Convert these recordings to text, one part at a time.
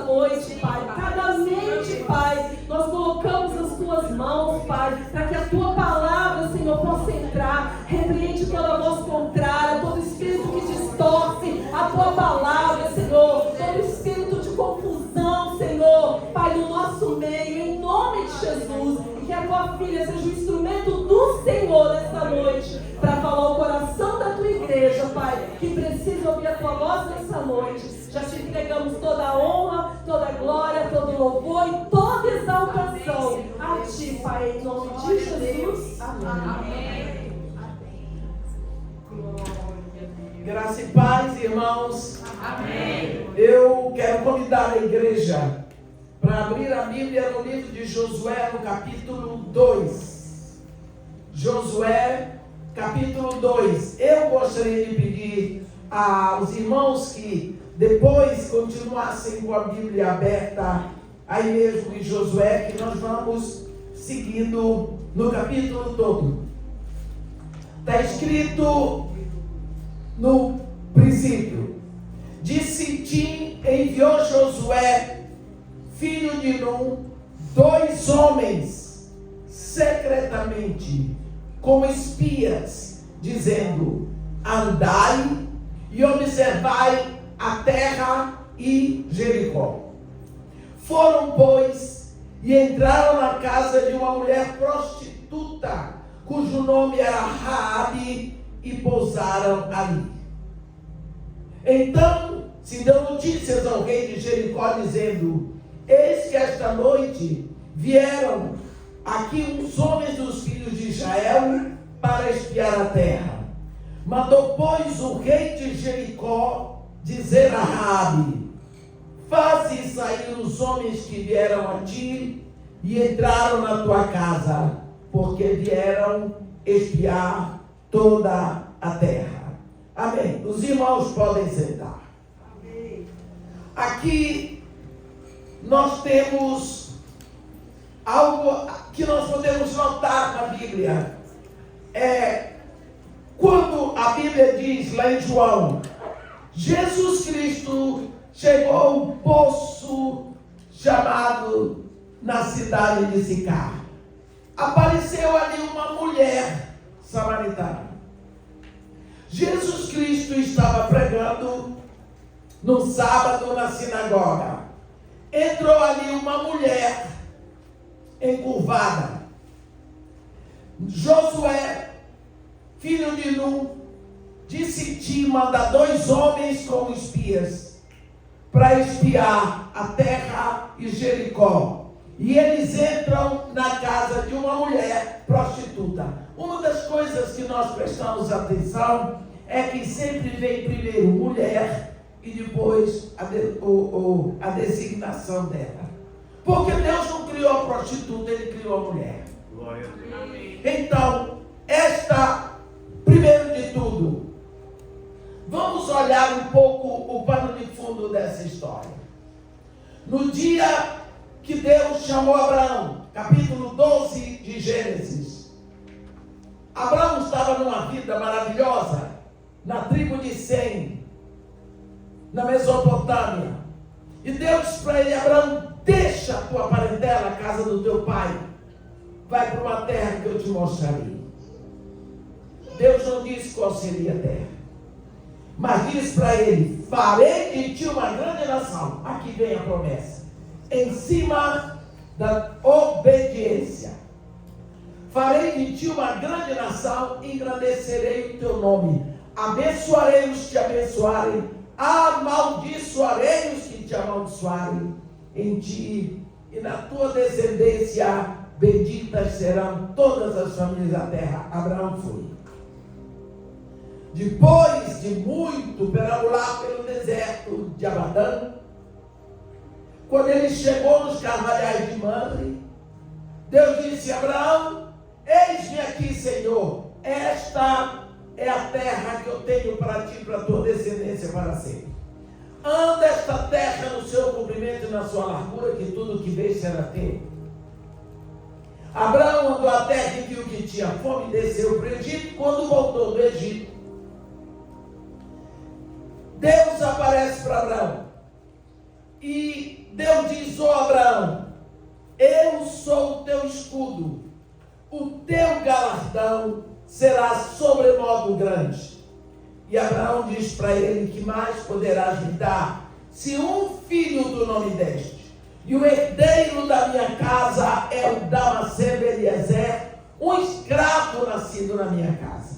noite, Pai. Cada mente, Pai, nós colocamos nas tuas mãos, Pai, para que a tua palavra, Senhor, possa entrar. Repreende toda voz contrária, todo espírito que distorce a tua palavra, Senhor. Todo espírito de confusão, Senhor, Pai, no nosso meio, em nome de Jesus. E que a tua filha seja o instrumento do Senhor nessa noite, para falar o coração da tua igreja, Pai, que precisa ouvir a tua voz nessa noite. Já te entregamos toda a honra, toda a glória, todo o louvor e toda exaltação a ti, Pai, em nome de Jesus. Amém. Graça e paz, irmãos. Amém. Eu quero convidar a igreja para abrir a Bíblia no livro de Josué, no capítulo 2. Josué, capítulo 2. Eu gostaria de pedir aos irmãos que depois continuassem com a Bíblia aberta, aí mesmo em Josué, que nós vamos seguindo no capítulo todo. Está escrito no princípio: disse Tim, enviou Josué, filho de Num, 2 homens secretamente como espias, dizendo: andai e observai a terra e Jericó. Foram, pois, e entraram na casa de uma mulher prostituta, cujo nome era Raabe, e pousaram ali. Então se deu notícias ao rei de Jericó, dizendo: eis que esta noite vieram aqui uns homens dos filhos de Israel para espiar a terra. Mandou, pois, o rei de Jericó dizer a Raabe: faze sair os homens que vieram a ti e entraram na tua casa, porque vieram espiar toda a terra. Amém. Os irmãos podem sentar. Amém. Aqui nós temos algo que nós podemos notar na Bíblia. Quando a Bíblia diz lá em João, Jesus Cristo chegou a um poço chamado na cidade de Sicar. Apareceu ali uma mulher samaritana. Jesus Cristo estava pregando no sábado na sinagoga. Entrou ali uma mulher encurvada. Josué, filho de Num, disse Tim, manda 2 homens como espias para espiar a terra e Jericó. E eles entram na casa de uma mulher prostituta. Uma das coisas que nós prestamos atenção é que sempre vem primeiro mulher e depois a designação dela. Porque Deus não criou a prostituta, Ele criou a mulher. Glória a Deus. Então, primeiro de tudo, vamos olhar um pouco o pano de fundo dessa história. No dia que Deus chamou Abraão, capítulo 12 de Gênesis, Abraão estava numa vida maravilhosa, na tribo de Sem, na Mesopotâmia. E Deus disse para ele: Abraão, deixa a tua parentela, a casa do teu pai, vai para uma terra que eu te mostrarei. Deus não disse qual seria a terra, mas disse para ele: farei de ti uma grande nação. Aqui vem a promessa, em cima da obediência. Farei de ti uma grande nação, engrandecerei o teu nome, abençoarei os que te abençoarem, amaldiçoarei os que te amaldiçoarem. Em ti e na tua descendência benditas serão todas as famílias da terra. Abraão foi. Depois de muito perambular pelo deserto de Abadã, quando ele chegou nos carvalhais de Mamre, Deus disse: Abraão, eis-me aqui, Senhor, esta é a terra que eu tenho para ti, para a tua descendência para sempre. Anda esta terra no seu comprimento e na sua largura, que tudo que vês será teu. Abraão andou a terra e viu que tinha fome e desceu para o Egito. Quando voltou do Egito, Deus aparece para Abraão E Deus diz: ó Abraão, eu sou o teu escudo, o teu galardão será sobremodo grande. E Abraão diz para ele: que mais poderás me dar, se um filho tu não me deste? E o herdeiro da minha casa é o Damasceno Eliezer, um escravo nascido na minha casa.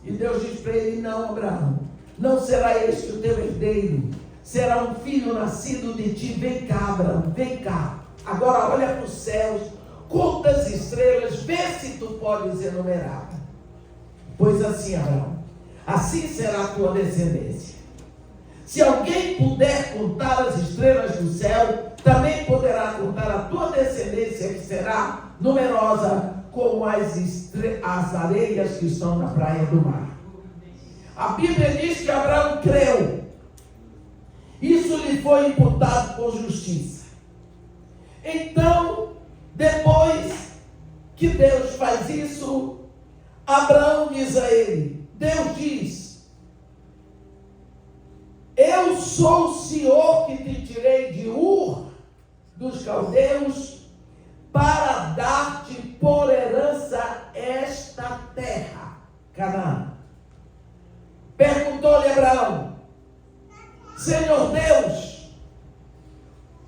E Deus diz para ele: não, Abraão, não será este o teu herdeiro, será um filho nascido de ti. Vem cá, Abraão, vem cá. Agora olha para os céus, conta as estrelas, vê se tu podes enumerar. Pois assim, Abraão, assim será a tua descendência. Se alguém puder contar as estrelas do céu, também poderá contar a tua descendência, que será numerosa como as areias que estão na praia do mar. A Bíblia diz que Abraão creu. Isso lhe foi imputado por justiça. Então, depois que Deus faz isso, Abraão diz a ele, Deus diz: eu sou o Senhor que te tirei de Ur dos caldeus para dar-te por herança esta terra, Canaã. Perguntou-lhe Abraão: Senhor Deus,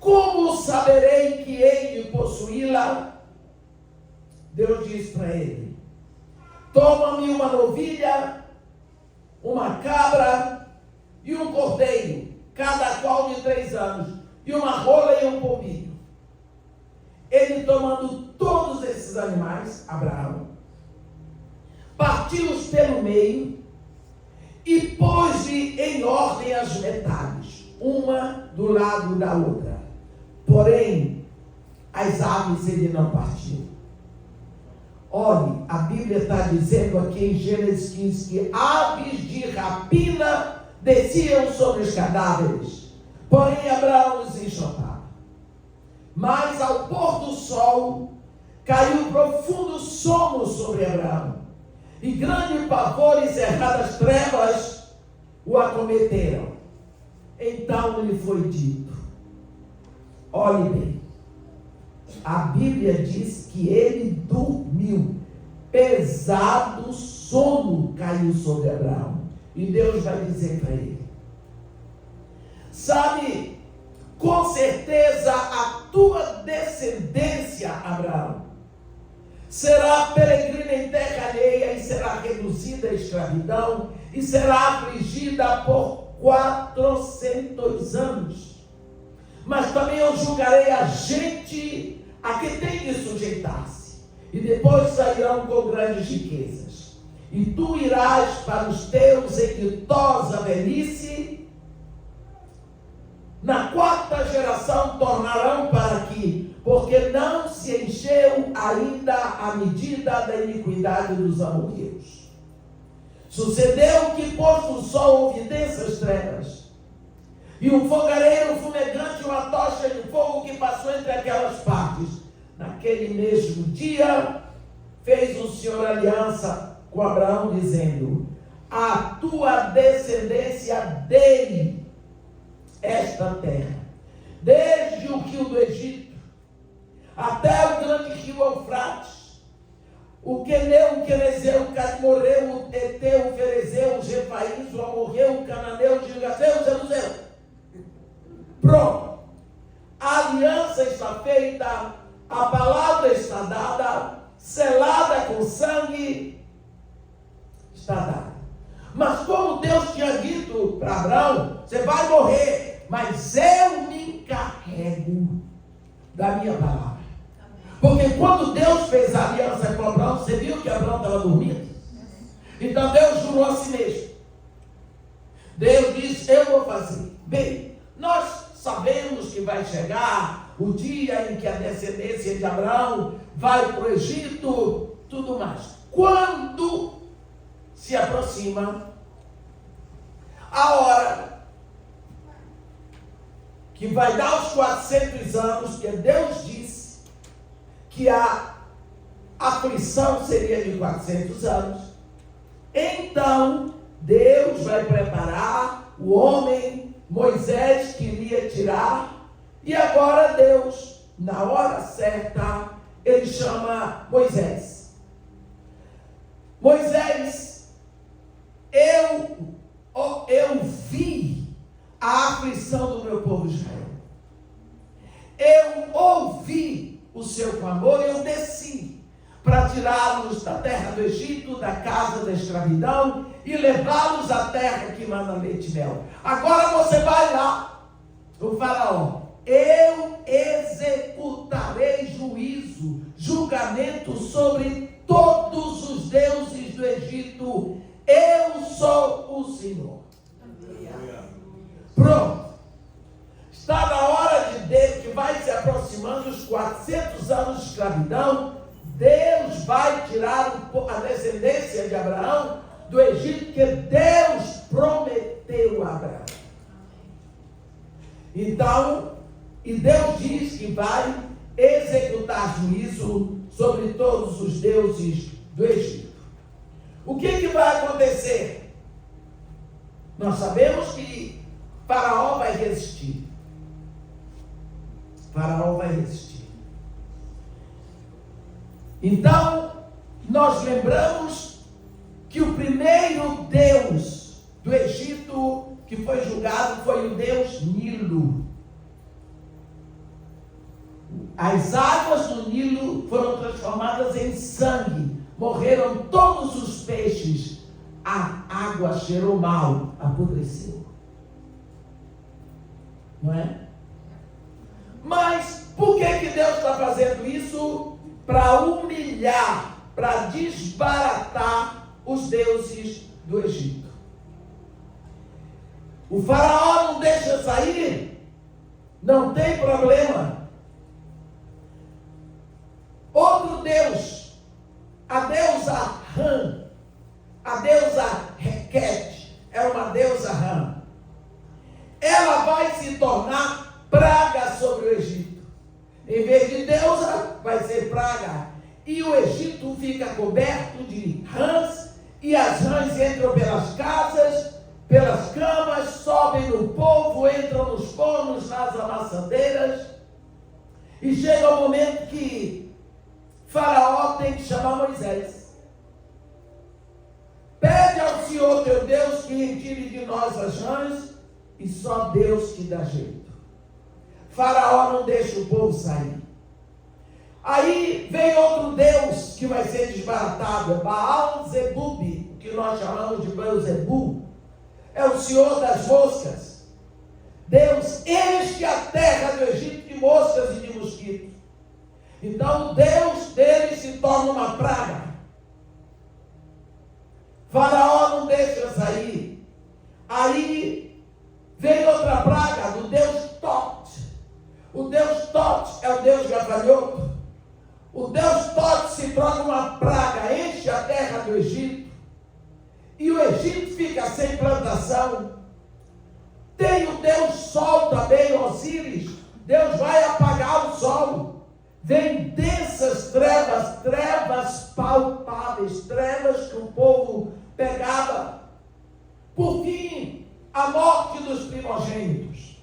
como saberei que hei de possuí-la? Deus diz para ele: toma-me uma novilha, uma cabra e um cordeiro, cada qual de 3 anos, e uma rola e um pombinho. Ele, tomando todos esses animais, Abraão, partiu-os pelo meio e pôs-lhe em ordem as metades, uma do lado da outra. Porém, as aves ele não partiu. Olhe, a Bíblia está dizendo aqui em Gênesis 15 que aves de rapina desciam sobre os cadáveres, porém Abraão os enxotava. Mas ao pôr do sol, caiu profundo sono sobre Abraão, e grande pavor e cerradas trevas o acometeram. Então lhe foi dito, olhe bem, a Bíblia diz que ele dormiu, pesado sono caiu sobre Abraão. E Deus vai dizer para ele: sabe, com certeza a tua descendência, Abraão, será peregrina em terra alheia e será reduzida à escravidão e será afligida por 400 anos. Mas também eu julgarei a gente a que tem de sujeitar-se, e depois sairão com grandes riquezas. E tu irás para os teus em ditosa velhice. Na 4ª geração tornarão para aqui, porque não se encheu ainda a medida da iniquidade dos amorreus. Sucedeu que, posto o sol, houve densas trevas, e um fogareiro fumegante, uma tocha de fogo que passou entre aquelas partes. Naquele mesmo dia, fez o Senhor aliança com Abraão, dizendo: a tua descendência dei esta terra, desde o rio do Egito até o grande rio Eufrates, o Queneu, o Quenezeu, o Cadmoreu, o Eteu, o Ferezeu, o Refaíz, o Amorreu, o Cananeu, o Girgaseu, o Jebuseu. Pronto, a aliança está feita, a palavra está dada, selada com sangue, está dada. Mas como Deus tinha dito para Abraão: você vai morrer, mas eu me encarrego da minha palavra. Porque quando Deus fez a aliança com Abraão, você viu que Abraão estava dormindo? Então Deus jurou a si mesmo. Deus disse: eu vou fazer. Bem, nós sabemos que vai chegar o dia em que a descendência de Abraão vai para o Egito, tudo mais. Quando se aproxima a hora que vai dar os 400 anos, que Deus disse que a aflição seria de 400 anos, então Deus vai preparar o homem Moisés, que iria iria tirar, e agora Deus, na hora certa, ele chama Moisés. Moisés, eu vi a aflição do meu povo Israel. Eu ouvi o seu clamor, eu desci para tirá-los da terra do Egito, da casa da escravidão, e levá-los à terra que manda leite e mel. Agora você vai lá, o faraó, eu executarei julgamento sobre todos os deuses do Egito. Eu sou o Senhor. Pronto. Está na hora de Deus, que vai se aproximando os 400 anos de escravidão. Deus vai tirar a descendência de Abraão do Egito, que Deus prometeu a Abraão. Então, e Deus diz que vai executar juízo sobre todos os deuses do Egito. O que vai acontecer? Nós sabemos que Faraó vai resistir. Faraó vai resistir. Então, nós lembramos que o primeiro Deus do Egito que foi julgado foi o Deus Nilo. As águas do Nilo foram transformadas em sangue. Morreram todos os peixes. A água cheirou mal, apodreceu. Não é? Mas por que Deus está fazendo isso? Para humilhar, para desbaratar os deuses do Egito. O faraó não deixa sair, não tem problema. Outro Deus, a deusa Ram, a deusa Requete, era uma deusa Ram. Ela vai se tornar praga sobre o Egito. Em vez de deusa, vai ser praga. E o Egito fica coberto de rãs, e as rãs entram pelas casas, pelas camas, sobem no povo, entram nos fornos, nas amassadeiras. E chega o momento que Faraó tem que chamar Moisés. Pede ao Senhor teu Deus que retire de nós as rãs, e só Deus que dá jeito. Faraó não deixa o povo sair. Aí vem outro Deus que vai ser desbaratado, é Baal-zebub, o que nós chamamos de Beelzebub. É o Senhor das moscas. Deus enche a terra do Egito de moscas e de mosquitos. Então o Deus dele se torna uma praga. Faraó não deixa sair. Aí vem outra praga do Deus Tot. O Deus Tot é o Deus gafanhoto. O Deus Tot se torna uma praga, enche a terra do Egito. E o Egito fica sem plantação. Tem o Deus Sol também, Osíris. Deus vai apagar o sol. Vem densas trevas, trevas palpáveis, trevas que o povo pegava. Por fim, a morte dos primogênitos.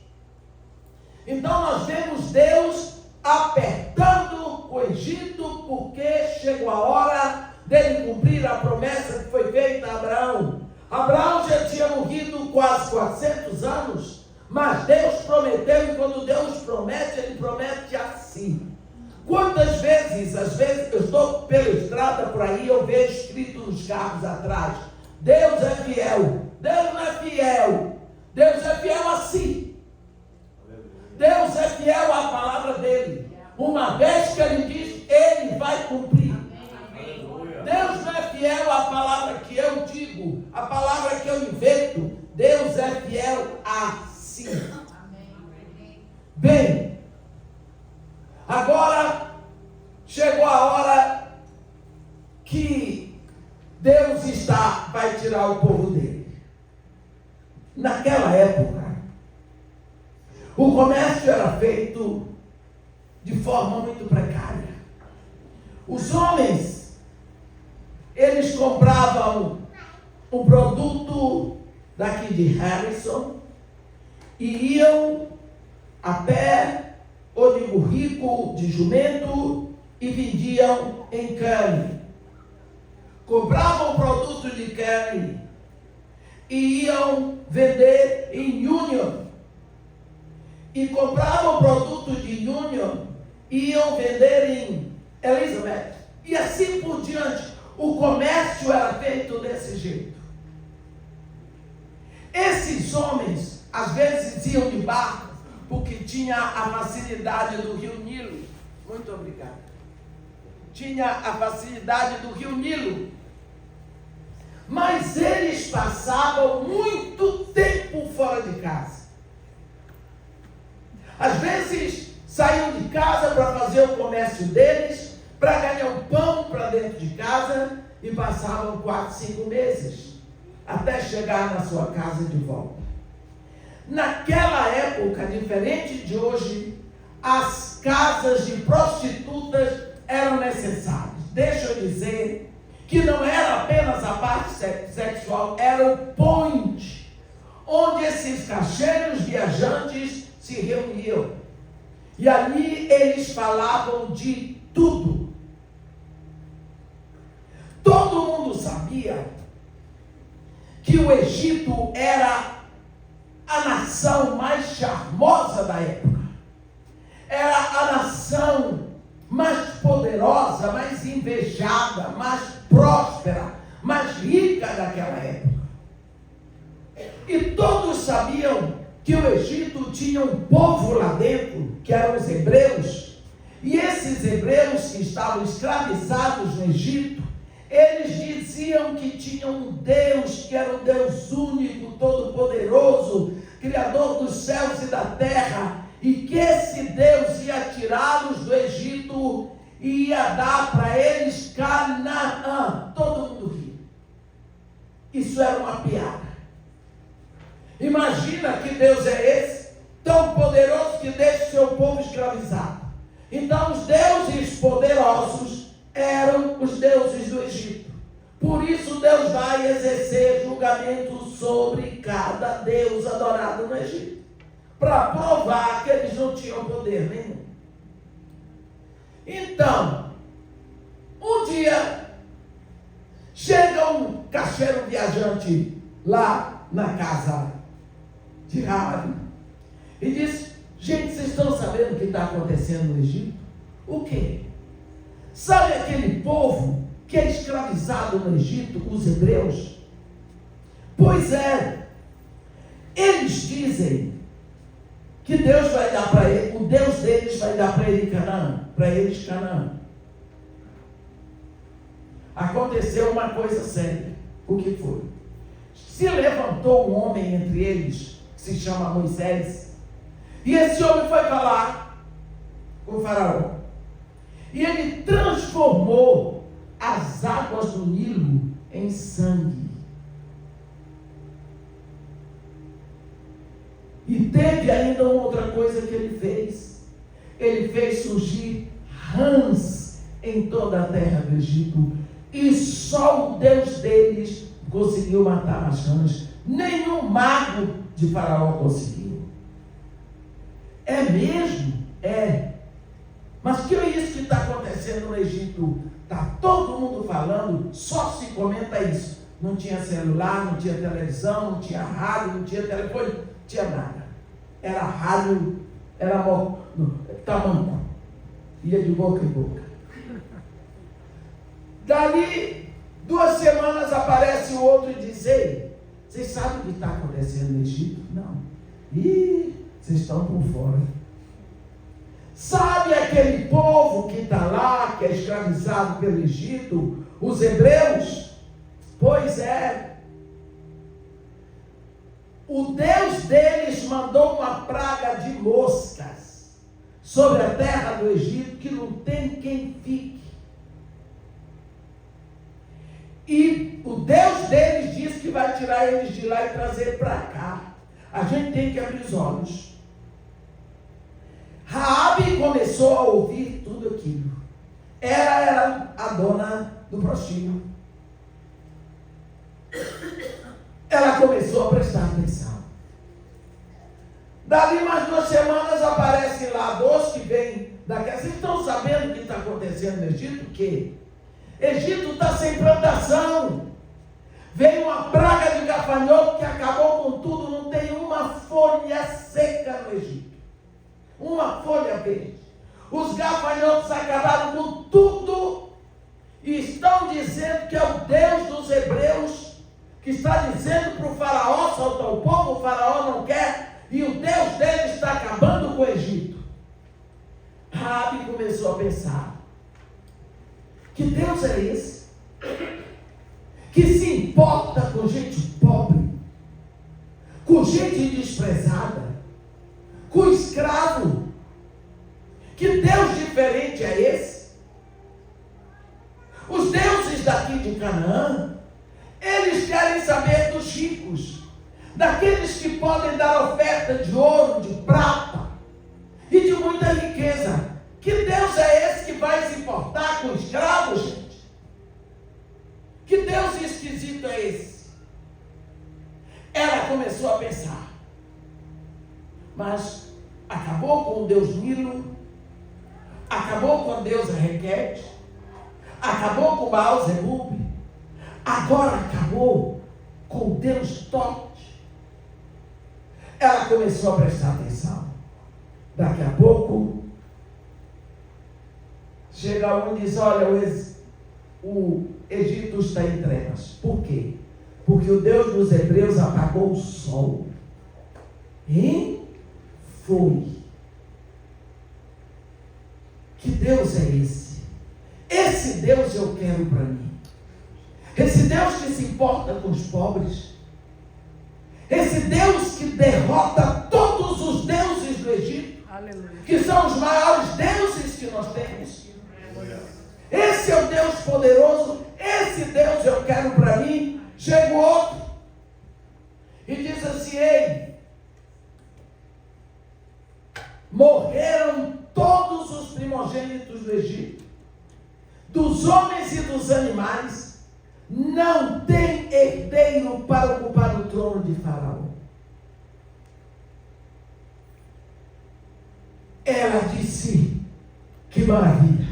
Então nós vemos Deus apertando o Egito, porque chegou a hora dele cumprir a promessa que foi feita a Abraão. Abraão já tinha morrido quase 400 anos, mas Deus prometeu, e quando Deus promete, ele promete assim. Quantas vezes, às vezes, eu estou pela estrada por aí, eu vejo escrito nos carros atrás: Deus é fiel. Deus não é fiel. Deus é fiel a si. Deus é fiel à palavra dele. Uma vez que ele diz, ele vai cumprir. Deus não é fiel à palavra que eu digo, à palavra que eu invento. Deus é fiel a si. Bem, agora chegou a hora que Deus vai tirar o povo dele. Naquela época, o comércio era feito de forma muito precária. Os homens, eles compravam um produto daqui de Harrison e iam até Olivo Rico de jumento e vendiam em carne. Compravam produtos de carne e iam vender em Union. E compravam produtos de Union e iam vender em Elizabeth. E assim por diante. O comércio era feito desse jeito. Esses homens, às vezes, iam de barco, porque tinha a facilidade do rio Nilo. Muito obrigado. Tinha a facilidade do rio Nilo. Mas eles passavam muito tempo fora de casa. Às vezes, saíam de casa para fazer o comércio deles, para ganhar o pão para dentro de casa, e passavam 4, 5 meses, até chegar na sua casa de volta. Naquela época, diferente de hoje, as casas de prostitutas eram necessárias. Deixa eu dizer que não era apenas a parte sexual, era o point, onde esses cacheiros viajantes se reuniam. E ali eles falavam de tudo. Todo mundo sabia que o Egito era a nação mais charmosa da época. Era a nação mais poderosa, mais invejada, mais próspera, mais rica daquela época. E todos sabiam que o Egito tinha um povo lá dentro, que eram os hebreus. E esses hebreus que estavam escravizados no Egito, eles diziam que tinham um Deus, que era um Deus único, todo-poderoso, Criador dos céus e da terra, e que esse Deus ia tirá-los do Egito e ia dar para eles Canaã. Todo mundo riu. Isso era uma piada. Imagina que Deus é esse, tão poderoso que deixa o seu povo escravizado. Então os deuses poderosos eram os deuses do Egito. Por isso Deus vai exercer julgamento sobre cada deus adorado no Egito, para provar que eles não tinham poder nenhum. Então, um dia, chega um cacheiro viajante lá na casa de Raabe e diz: gente, vocês estão sabendo o que está acontecendo no Egito? O quê? Sabe aquele povo que é escravizado no Egito, os hebreus? Pois é, eles dizem que Deus vai dar para eles, o Deus deles vai dar para eles Canaã. Aconteceu uma coisa séria. O que foi? Se levantou um homem entre eles, que se chama Moisés, e esse homem foi falar com o faraó. E ele transformou as águas do Nilo em sangue. E teve ainda uma outra coisa que ele fez. Ele fez surgir rãs em toda a terra do Egito. E só o Deus deles conseguiu matar as rãs. Nenhum mago de Faraó conseguiu. É mesmo? É. Mas que é isso que está acontecendo no Egito? Está todo mundo falando, só se comenta isso. Não tinha celular, não tinha televisão, não tinha rádio, não tinha telefone, não tinha nada. Era rádio, era tamanco. Ia de boca em boca. Dali, 2 semanas aparece o outro e diz: ei, vocês sabem o que está acontecendo no Egito? Não. Ih, vocês estão por fora. Sabe aquele povo que está lá, que é escravizado pelo Egito, os hebreus? Pois é. O Deus deles mandou uma praga de moscas sobre a terra do Egito, que não tem quem fique. E o Deus deles diz que vai tirar eles de lá e trazer para cá. A gente tem que abrir os olhos. Raabe começou a ouvir tudo aquilo. Ela era a dona do prostíbulo. Ela começou a prestar atenção. Dali mais 2 semanas aparecem lá 2 que vêm daquela. Vocês estão sabendo o que está acontecendo no Egito? O quê? Egito está sem plantação. Veio uma praga de gafanhoto que acabou com tudo. Não tem uma folha seca no Egito. Uma folha verde. Os gafanhotos acabaram com tudo. E estão dizendo que é o Deus dos hebreus que está dizendo para o faraó soltar o povo. O faraó não quer. E o Deus dele está acabando com o Egito. Raabe começou a pensar: que Deus é esse? Que se importa com gente pobre, com gente desprezada, com escravo? Que Deus diferente é esse? Os deuses daqui de Canaã, eles querem saber dos ricos, daqueles que podem dar oferta de ouro, de prata e de muita riqueza. Que Deus é esse que vai se importar com escravos, gente? Que Deus esquisito é esse? Ela começou a pensar. Mas acabou com o Deus Nilo, acabou com o Deus Requete, acabou com Baal Zebub, agora acabou com o Deus Tote. Ela começou a prestar atenção. Daqui a pouco chega um e diz: olha, o Egito está em trevas. Por quê? Porque o Deus dos hebreus apagou o sol. E foi. Que Deus é esse? Esse Deus eu quero para mim. Esse Deus que se importa com os pobres. Esse Deus que derrota todos os deuses do Egito. Aleluia. Que são os maiores deuses que nós temos. Esse é o Deus poderoso. Esse Deus eu quero para mim. Chega o outro e diz assim: ei, morreram todos os primogênitos do Egito, dos homens e dos animais. Não tem herdeiro para ocupar o trono de Faraó. Ela disse: que maravilha,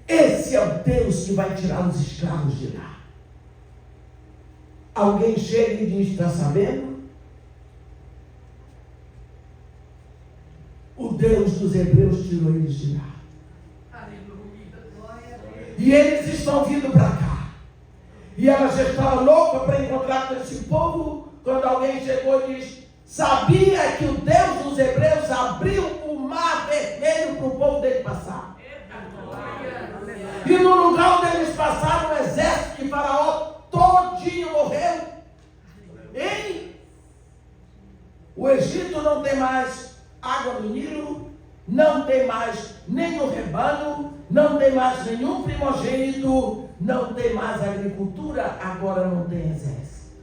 esse é o Deus que vai tirar os escravos de lá. Alguém chega e diz: está sabendo? O Deus dos hebreus tirou eles de lá. E eles estão vindo para cá. E ela já estava louca para encontrar com esse povo, quando alguém chegou e disse: sabia que o Deus dos hebreus abriu o mar vermelho para o povo dele passar? E no lugar onde eles passaram, o exército de Faraó todinho morreu. Hein? O Egito não tem mais água no Nilo, não tem mais nenhum rebanho, não tem mais nenhum primogênito, não tem mais agricultura, agora não tem exército.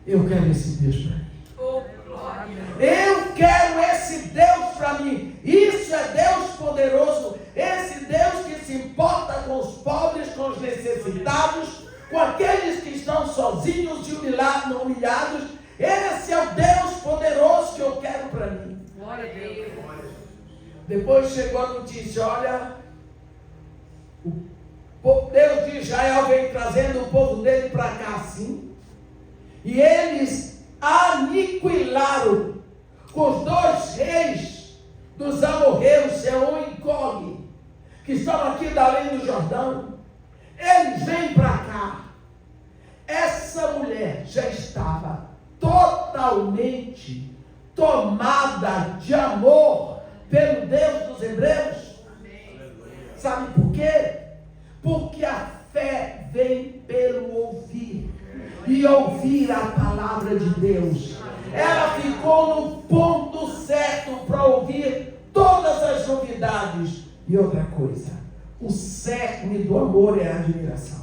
Eu quero esse Deus para mim. Eu quero esse Deus para mim. Isso é Deus poderoso. Esse Deus que se importa com os pobres, com os necessitados, com aqueles que estão sozinhos e humilhados. Esse é o Deus poderoso que eu quero para mim. Glória a Deus. Depois chegou a notícia: olha, o Deus de Israel vem trazendo o povo dele para cá assim. E eles aniquilaram com os 2 reis dos amorreus, Seom e Og, que estão aqui da além do Jordão. Eles vêm para cá. Essa mulher já estava totalmente tomada de amor pelo Deus dos hebreus. Sabe por quê? Porque a fé vem pelo ouvir. E ouvir a palavra de Deus. Ela ficou no ponto certo para ouvir todas as novidades. E outra coisa, o cerne do amor é a admiração.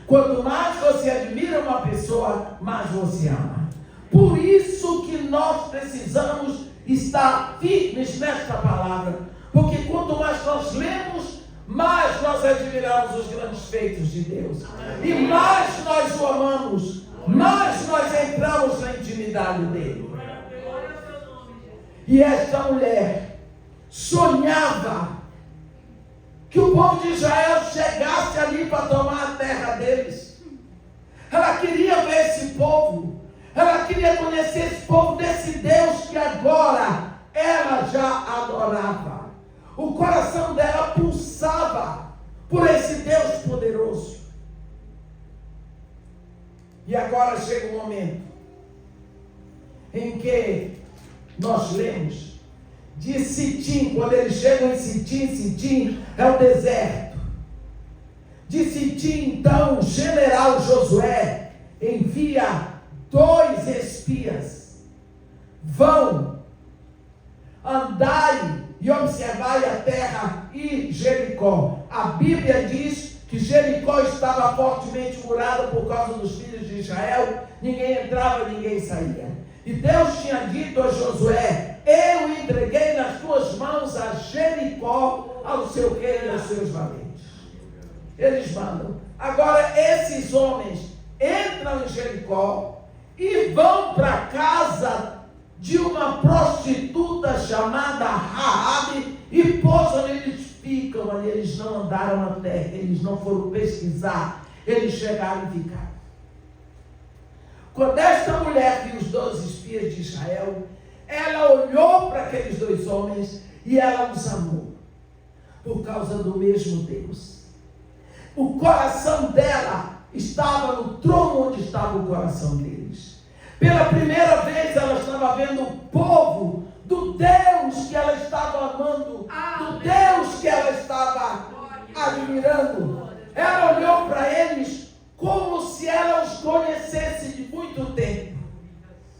Quanto mais você admira uma pessoa, mais você ama. Por isso que nós precisamos estar firmes nesta palavra. Porque quanto mais nós lemos, mais nós admiramos os grandes feitos de Deus. E mais nós o amamos, mais nós entramos na intimidade dele. E esta mulher sonhava que o povo de Israel chegasse ali para tomar a terra deles. Ela queria ver esse povo. Ela queria conhecer esse povo desse Deus que agora ela já adorava. O coração dela pulsava por esse Deus poderoso. E agora chega um momento em que nós lemos de Sitim, quando eles chegam em Sitim, Sitim é o deserto. De Sitim, então, o general Josué envia 2 espias. Vão, andai e observai a terra e Jericó. A Bíblia diz que Jericó estava fortemente murada por causa dos filhos de Israel. Ninguém entrava, ninguém saía. E Deus tinha dito a Josué: eu entreguei nas tuas mãos a Jericó, ao seu rei e aos seus valentes. Eles mandam. Agora esses homens entram em Jericó e vão para a casa de uma prostituta chamada Raabe e pousam onde eles ficam ali. Eles não andaram a terra, eles não foram pesquisar, eles chegaram e ficaram. Quando esta mulher viu os 12 espias de Israel, ela olhou para aqueles 2 homens e ela os amou, por causa do mesmo Deus. O coração dela estava no trono onde estava o coração deles. Pela primeira vez ela estava vendo o povo do Deus que ela estava amando, do Deus que ela estava admirando. Ela olhou para eles como se ela os conhecesse de muito tempo.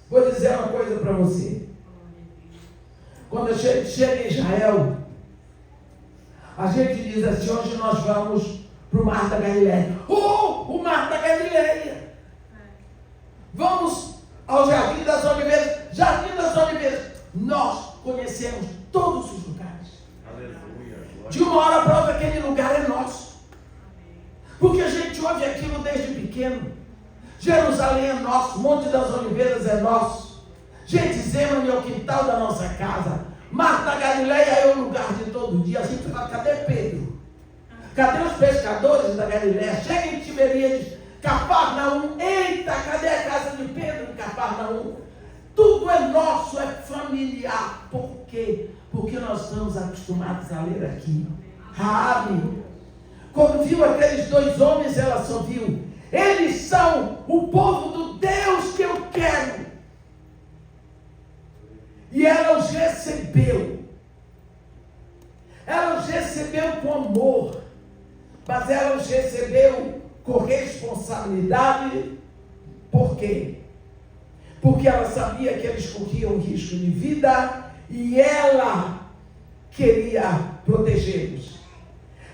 Vou dizer uma coisa para você. Quando a gente chega em Israel, a gente diz assim: hoje nós vamos para o Mar da Galileia. O Mar da Galileia! Vamos ao Jardim das Oliveiras. Jardim das Oliveiras. Nós conhecemos todos os lugares. Aleluia. De uma hora para outra, aquele lugar é nosso. Porque a gente ouve aquilo desde pequeno. Jerusalém é nosso, Monte das Oliveiras é nosso. Getsemane é o quintal da nossa casa. Mar da Galileia é o lugar de todo dia. A gente fala: cadê Pedro? Cadê os pescadores da Galileia? Chega em Tiberíades, Cafarnaum. Eita, cadê a casa de Pedro em Cafarnaum? Tudo é nosso, é familiar. Por quê? Porque nós estamos acostumados a ler aqui. Raabe, quando viu aqueles 2 homens, ela só viu: eles são o povo do Deus que eu quero. E ela os recebeu. Ela os recebeu com amor. Mas ela os recebeu com responsabilidade. Por quê? Porque ela sabia que eles corriam risco de vida e ela queria protegê-los.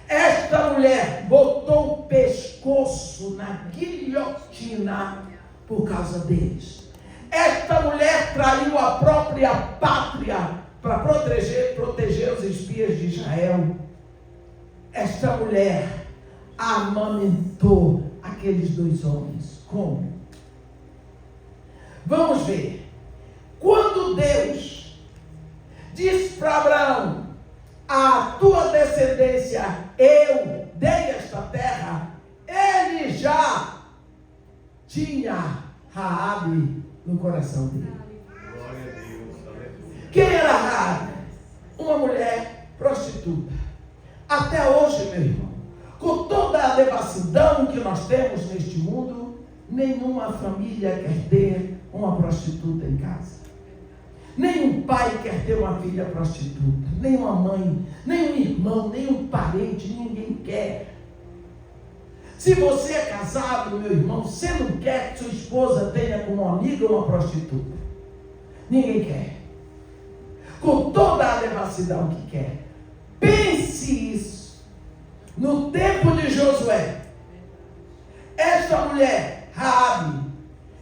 Esta mulher botou o pescoço na guilhotina por causa deles. Esta mulher traiu a própria pátria para proteger os espias de Israel. Esta mulher amamentou aqueles 2 homens. Como? Vamos ver. Quando Deus diz para Abraão: a tua descendência eu dei esta terra, ele já tinha Raabe no coração dele. Glória a Deus. Quem era Raabe? Uma mulher prostituta. Até hoje, meu irmão, com toda a devassidão que nós temos neste mundo, nenhuma família quer ter uma prostituta em casa. Nenhum pai quer ter uma filha prostituta, nem uma mãe, nem um irmão, nem um parente, ninguém quer. Se você é casado, meu irmão, você não quer que sua esposa tenha como amiga uma prostituta. Ninguém quer. Com toda a devassidão que quer. Pense isso. No tempo de Josué, esta mulher, Raabe,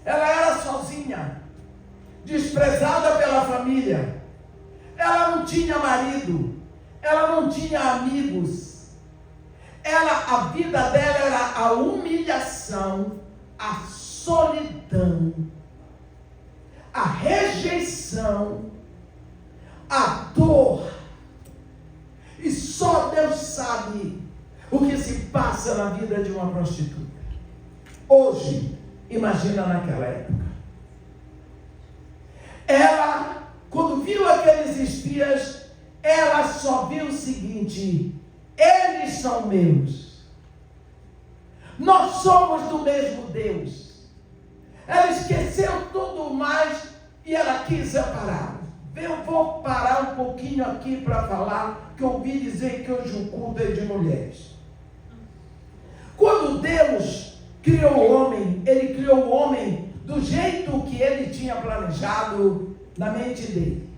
ela era sozinha, desprezada pela família. Ela não tinha marido, ela não tinha amigos. A vida dela era a humilhação, a solidão, rejeição, a dor. E só Deus sabe o que se passa na vida de uma prostituta. Hoje, imagina naquela época. Ela, quando viu aqueles espias, ela só viu o seguinte: eles são meus. Nós somos do mesmo Deus. Ela esqueceu tudo mais e ela quis separar. Eu vou parar um pouquinho aqui para falar, que eu ouvi dizer que hoje o culto é de mulheres. Quando Deus criou o homem, Ele criou o homem do jeito que Ele tinha planejado na mente dele.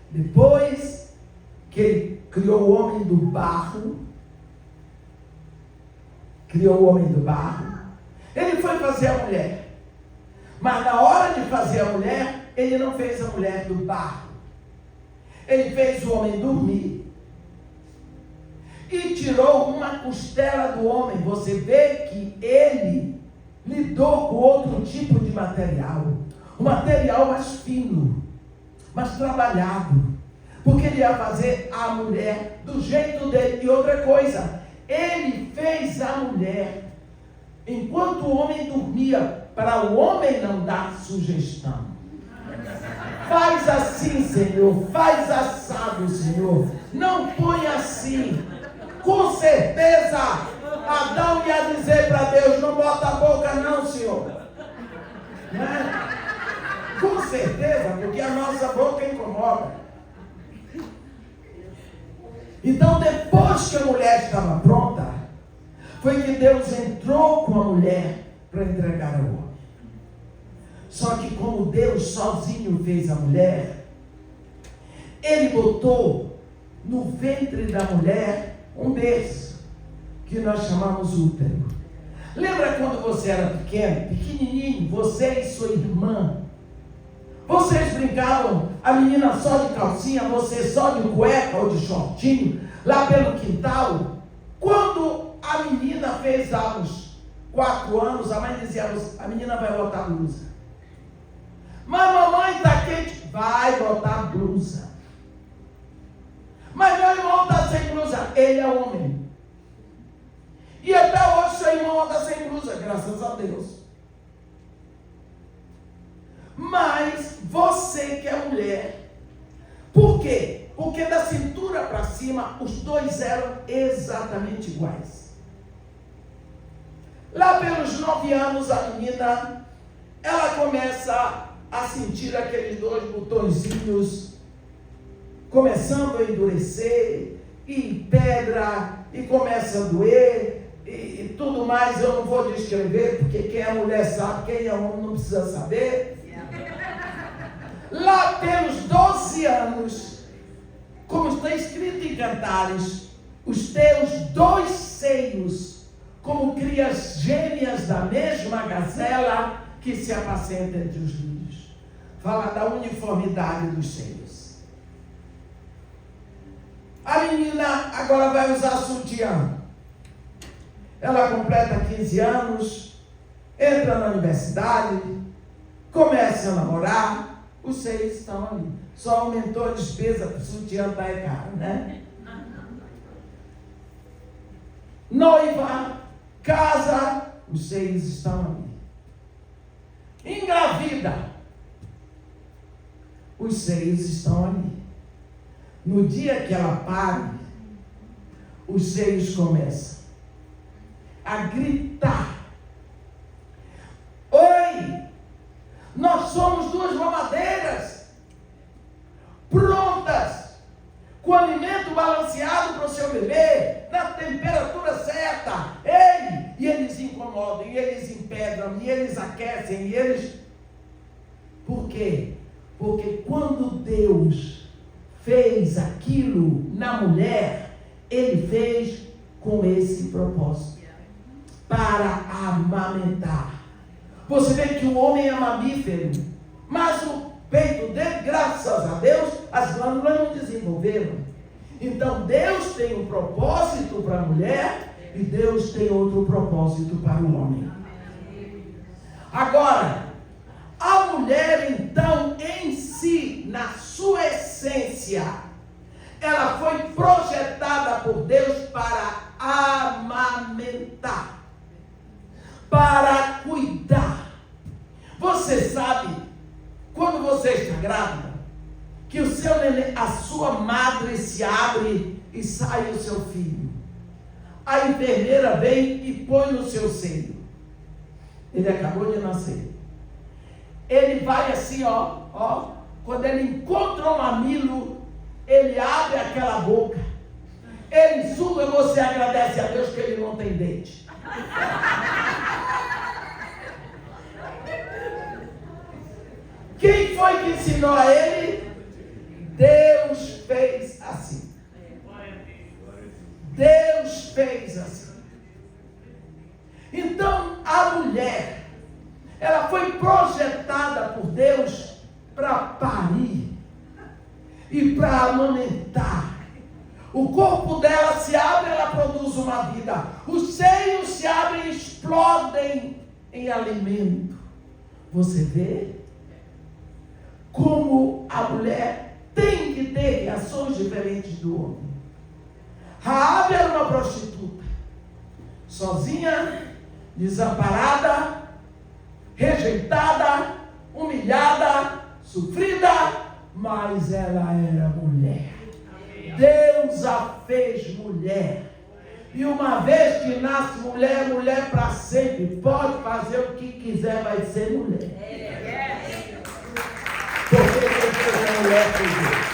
Depois que Ele criou o homem do barro, Ele foi fazer a mulher. Mas na hora de fazer a mulher, Ele não fez a mulher do barro. Ele fez o homem dormir. E tirou uma costela do homem. Você vê que ele lidou com outro tipo de material. Um material mais fino, mais trabalhado. Porque ele ia fazer a mulher do jeito dele. E outra coisa, ele fez a mulher enquanto o homem dormia, para o homem não dar sugestão. Faz assim, Senhor, faz assado, Senhor, não põe assim. Com certeza, Adão ia dizer para Deus: não bota a boca não, Senhor. Né? Com certeza, porque a nossa boca incomoda. Então, depois que a mulher estava pronta, foi que Deus entrou com a mulher para entregar ao homem. Só que como Deus sozinho fez a mulher, Ele botou no ventre da mulher um berço, que nós chamamos útero. Lembra quando você era pequeno, pequenininho, você e sua irmã? Vocês brincavam, a menina só de calcinha, você só de cueca ou de shortinho, lá pelo quintal? Quando a menina fez aos 4 anos, a mãe dizia: a menina vai botar blusa. Mas mamãe está quente, vai botar blusa. Mas meu irmão está sem blusa, ele é homem. E até hoje seu irmão está sem blusa, graças a Deus. Mas você que é mulher, por quê? Porque da cintura para cima, os dois eram exatamente iguais. Lá pelos 9 anos, a menina, ela começa a sentir aqueles 2 botõezinhos começando a endurecer, e pedra, e começa a doer, e tudo mais. Eu não vou descrever, porque quem é mulher sabe, quem é homem não precisa saber. Lá pelos 12 anos, como está escrito em Cantares, os teus 2 seios, como crias gêmeas da mesma gazela que se apacenta entre os lírios. Fala da uniformidade dos seios. A menina agora vai usar sutiã. Ela completa 15 anos, entra na universidade, começa a namorar, os seios estão ali. Só aumentou a despesa, porque o sutiã está caro, né? Noiva, casa, os seios estão ali. Engravida, os seios estão ali. No dia que ela pare, os seios começam a gritar: oi, nós somos 2 mamadeiras prontas, com alimento balanceado para o seu bebê, na temperatura certa. Ei! E eles incomodam, e eles empedram, e eles aquecem, e eles... Por quê? Porque quando Deus fez aquilo na mulher, Ele fez com esse propósito, para amamentar. Você vê que o homem é mamífero, mas o peito dele, graças a Deus, as glândulas não desenvolveram. Então Deus tem um propósito para a mulher e Deus tem outro propósito para o homem. Agora, a mulher então em si na sua essência, ela foi projetada por Deus para amamentar, para cuidar. Você sabe, quando você está grávida, que o seu neném, a sua madre se abre e sai o seu filho. A enfermeira vem e põe no seu seio. Ele acabou de nascer. Ele vai assim, ó. Quando ele encontra um mamilo, ele abre aquela boca. Ele suga e você agradece a Deus que ele não tem dente. Quem foi que ensinou a ele? Deus fez assim. Deus fez assim. Então, a mulher, ela foi projetada por Deus para parir e para amamentar. O corpo dela se abre, ela produz uma vida. Os seios se abrem e explodem em alimento. Você vê como a mulher tem que ter reações diferentes do homem. Raabe era uma prostituta, sozinha, desamparada, rejeitada, humilhada, sofrida, mas ela era mulher. Deus a fez mulher. E uma vez que nasce mulher, mulher para sempre. Pode fazer o que quiser, vai ser mulher. Porque Deus fez a mulher por Deus.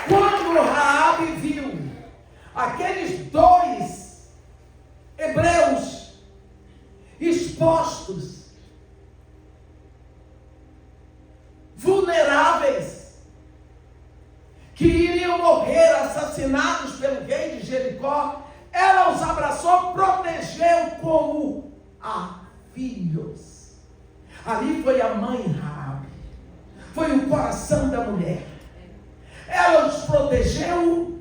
Quando Raabe viu aqueles dois hebreus expostos, vulneráveis, que iriam morrer assassinados pelo rei de Jericó, ela os abraçou, protegeu como a filhos. Ali foi a mãe Raabe, foi o coração da mulher. Ela os protegeu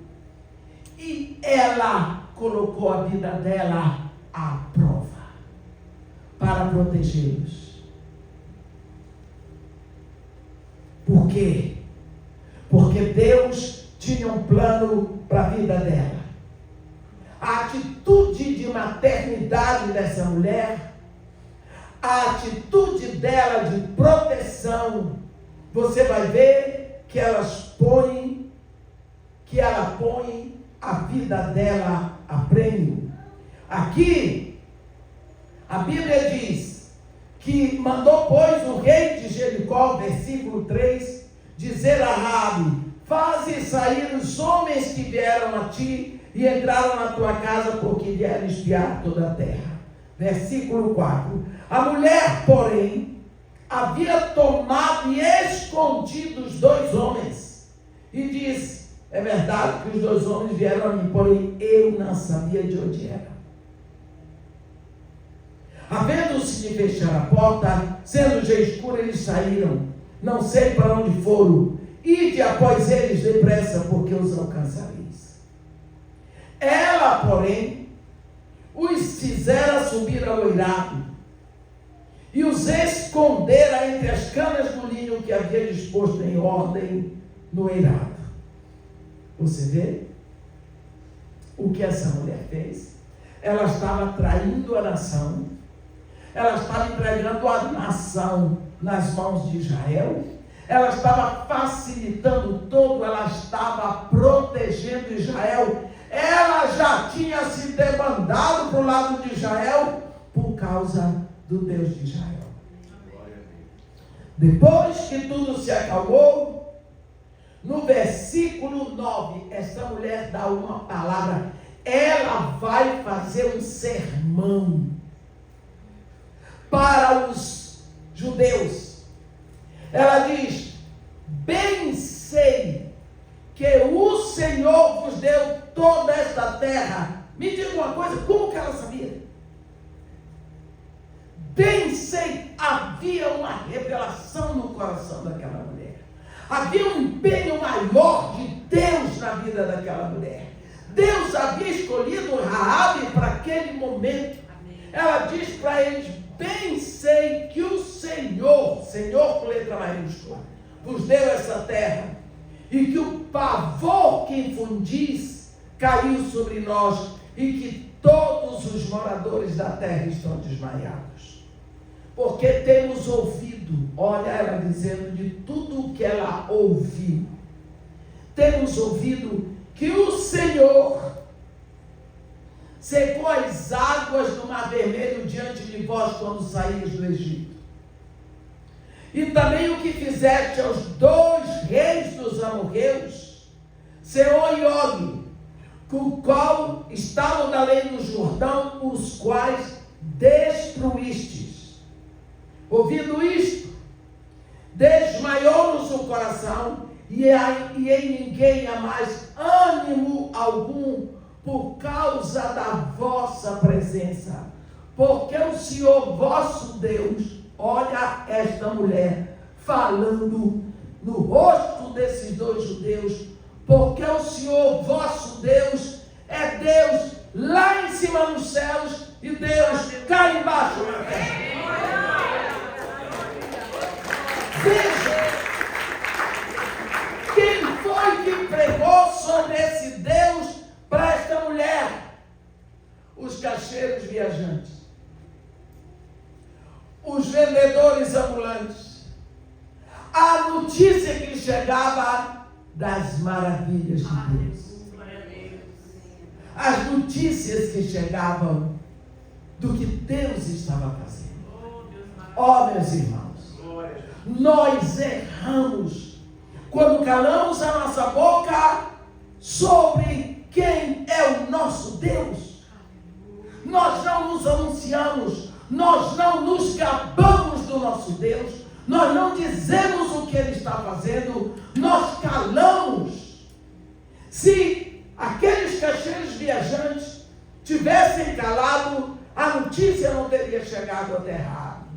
e ela colocou a vida dela à prova para protegê-los. Por quê? Porque Deus tinha um plano para a vida dela. A atitude de maternidade dessa mulher, a atitude dela de proteção, você vai ver que ela põe a vida dela a prêmio. Aqui, a Bíblia diz que mandou, pois, o rei de Jericó, versículo 3, dizer a Raabe: faze sair os homens que vieram a ti e entraram na tua casa, porque vieram espiar toda a terra. Versículo 4. A mulher, porém, havia tomado e escondido os dois homens, e diz: é verdade que os dois homens vieram a mim, porém eu não sabia de onde eram. Havendo-se de fechar a porta, sendo já escuro, eles saíram, não sei para onde foram. Ide após eles depressa, porque os alcançareis. Ela, porém, os fizera subir ao eirado e os escondera entre as canas do linho que havia disposto em ordem no eirado. Você vê o que essa mulher fez? Ela estava traindo a nação, ela estava entregando a nação nas mãos de Israel, ela estava facilitando todo, ela estava protegendo Israel. Ela já tinha se debandado para o lado de Israel por causa do Deus de Israel. Depois que tudo se acalmou, no versículo 9, essa mulher dá uma palavra. Ela vai fazer um sermão para os judeus. Ela diz: bem sei que o Senhor vos deu toda esta terra. Me diga uma coisa, como que ela sabia? Bem sei, havia uma revelação no coração daquela mulher. Havia um empenho maior de Deus na vida daquela mulher. Deus havia escolhido Raabe para aquele momento. Ela diz para eles: bem sei que o Senhor Senhor, Senhor com letra maiúscula, vos deu essa terra, e que o pavor que infundis caiu sobre nós, e que todos os moradores da terra estão desmaiados. Porque temos ouvido, olha ela dizendo de tudo o que ela ouviu, temos ouvido que o Senhor secou as águas do Mar Vermelho diante de vós quando saíres do Egito. E também o que fizeste aos 2 reis dos amorreus, Sehon e Og, com o qual estavam da lei do Jordão, os quais destruístes. Ouvindo isto, desmaiou-nos o coração, e em ninguém há mais ânimo algum por causa da vossa presença. Porque o Senhor vosso Deus, olha esta mulher falando no rosto desses 2 judeus, porque o Senhor vosso Deus é Deus lá em cima nos céus e Deus cá embaixo na terra. Veja, quem foi que pregou sobre esse Deus para esta mulher? Os cacheiros viajantes, os vendedores ambulantes, a notícia que chegava das maravilhas de Deus, as notícias que chegavam do que Deus estava fazendo. Ó, meus irmãos, nós erramos quando calamos a nossa boca sobre quem é o nosso Deus. Nós não nos anunciamos, nós não nos gabamos do nosso Deus, nós não dizemos o que Ele está fazendo, nós calamos. Se aqueles cacheiros viajantes tivessem calado, a notícia não teria chegado até Raabe.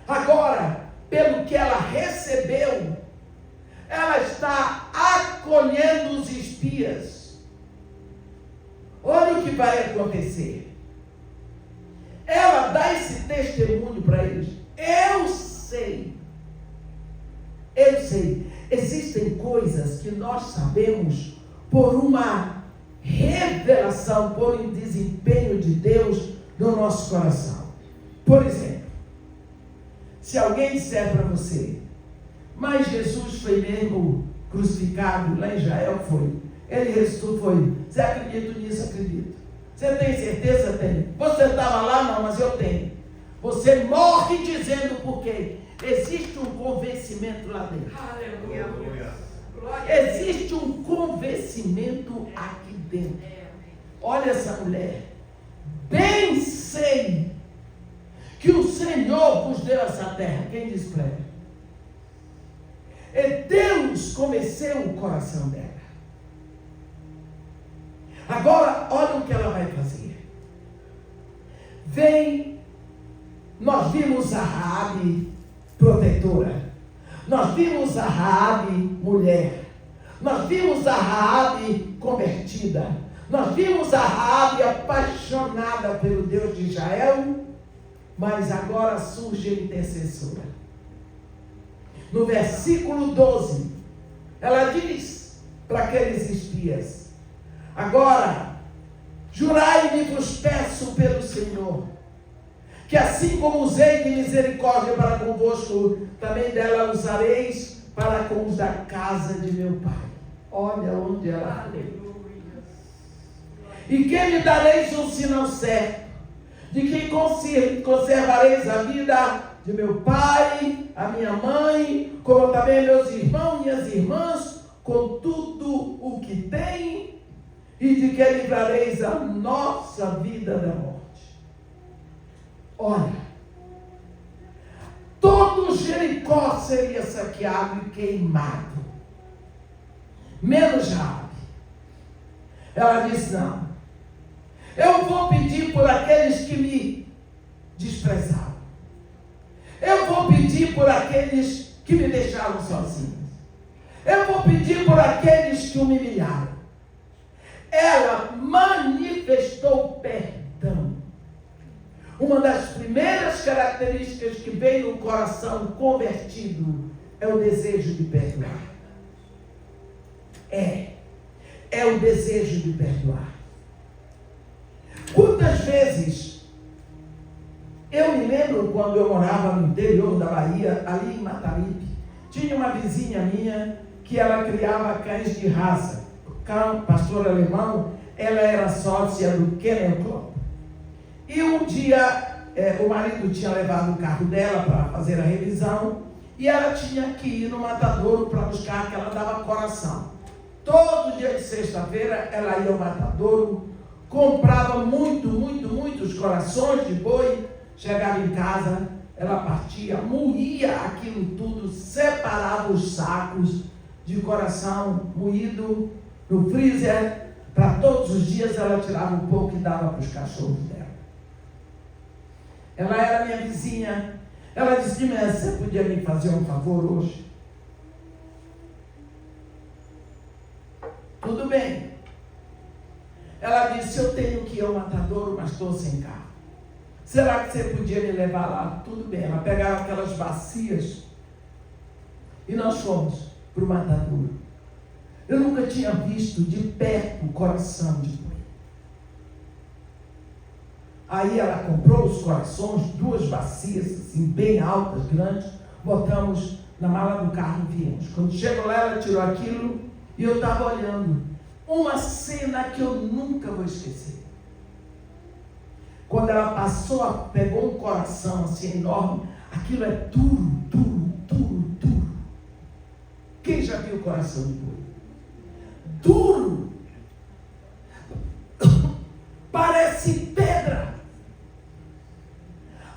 Agora, pelo que ela recebeu, ela está acolhendo os espias. Olha o que vai acontecer. Ela dá esse testemunho para eles. Eu sei. Existem coisas que nós sabemos por uma revelação, por um desempenho de Deus no nosso coração. Por exemplo, se alguém disser para você, mas Jesus foi mesmo crucificado lá em Israel, foi. Ele ressuscitou, foi. Você acredita nisso? Acredito. Você tem certeza? Tem. Você estava lá? Não, mas eu tenho. Você morre dizendo por quê? Existe um convencimento lá dentro. Aleluia. Existe um convencimento aqui dentro. Olha essa mulher. Bem sei que o Senhor vos deu essa terra. Quem diz para ela? E Deus convenceu o coração dela. Agora, olha o que ela vai fazer. Vem, nós vimos a Raabe protetora. Nós vimos a Raabe mulher. Nós vimos a Raabe convertida. Nós vimos a Raabe apaixonada pelo Deus de Israel. Mas agora surge a intercessora. No versículo 12, ela diz para aqueles espias: agora, jurai-me vos peço pelo Senhor, que assim como usei de misericórdia para convosco, também dela usareis para com os da casa de meu pai. Olha onde ela foi. E que me dareis um sinal certo, de que conservareis a vida de meu pai, a minha mãe, como também meus irmãos e minhas irmãs, com tudo o que tem, e de que livrareis a nossa vida da morte. Olha, todo Jericó seria saqueado e queimado, menos Raabe. Ela disse: não, eu vou pedir por aqueles que me desprezaram. Eu vou pedir por aqueles que me deixaram sozinhos. Eu vou pedir por aqueles que me humilharam. Ela manifestou perdão. O uma das primeiras características que veio no coração convertido é o desejo de perdoar. É o desejo de perdoar. Quantas vezes eu me lembro quando eu morava no interior da Bahia, ali em Mataripe, tinha uma vizinha minha que ela criava cães de raça. O cão, pastor alemão, ela era sócia do Kennel Club. E um dia o marido tinha levado o carro dela para fazer a revisão e ela tinha que ir no matadouro para buscar, que ela dava coração. Todo dia de sexta-feira ela ia ao matadouro, comprava muitos corações de boi, chegava em casa, ela partia, moía aquilo tudo, separava os sacos de coração moído no freezer, para todos os dias ela tirava um pouco e dava para os cachorros dela. Ela era minha vizinha. Ela disse: você podia me fazer um favor hoje? Tudo bem. Ela disse: eu tenho que ir ao matadouro, mas estou sem carro. Será que você podia me levar lá? Tudo bem. Ela pegava aquelas bacias e nós fomos para o matadouro. Eu nunca tinha visto de perto o coração de boi. Aí ela comprou os corações, 2 bacias, assim, bem altas, grandes, botamos na mala do carro e viemos. Quando chegou lá, ela tirou aquilo e eu estava olhando. Uma cena que eu nunca vou esquecer. Quando ela passou, pegou um coração assim enorme, aquilo é duro. Quem já viu o coração de boi? Duro. Parece pedra.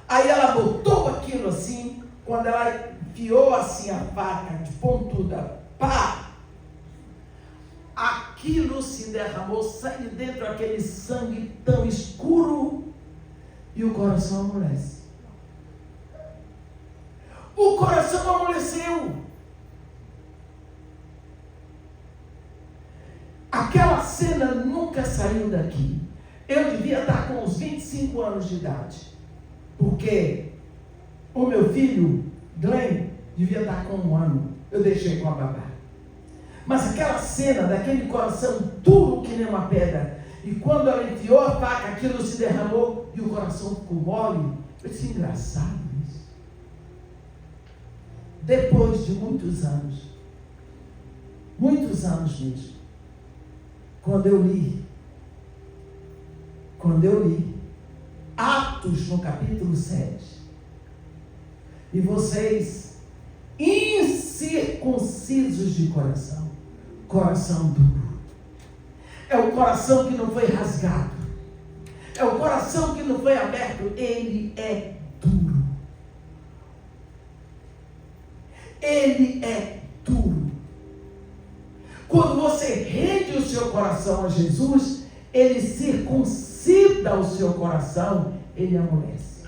Aí ela botou aquilo assim, quando ela enfiou assim a faca de pontuda, pá! Aquilo se derramou, saiu de dentro aquele sangue tão escuro e o coração amolece. O coração amoleceu. Aquela cena nunca saiu daqui. Eu devia estar com uns 25 anos de idade. Porque o meu filho, Glenn, devia estar com 1 ano. Eu deixei com a babá. Mas aquela cena daquele coração duro que nem uma pedra. E quando ela enfiou a faca, aquilo se derramou e o coração ficou mole. Eu disse: engraçado isso. Depois de muitos anos mesmo, quando eu li Atos no capítulo 7, e vocês incircuncisos de coração duro, é o coração que não foi rasgado, é o coração que não foi aberto, ele é duro. Ele é duro. Quando você rende o seu coração a Jesus, ele circuncida o seu coração, ele amolece.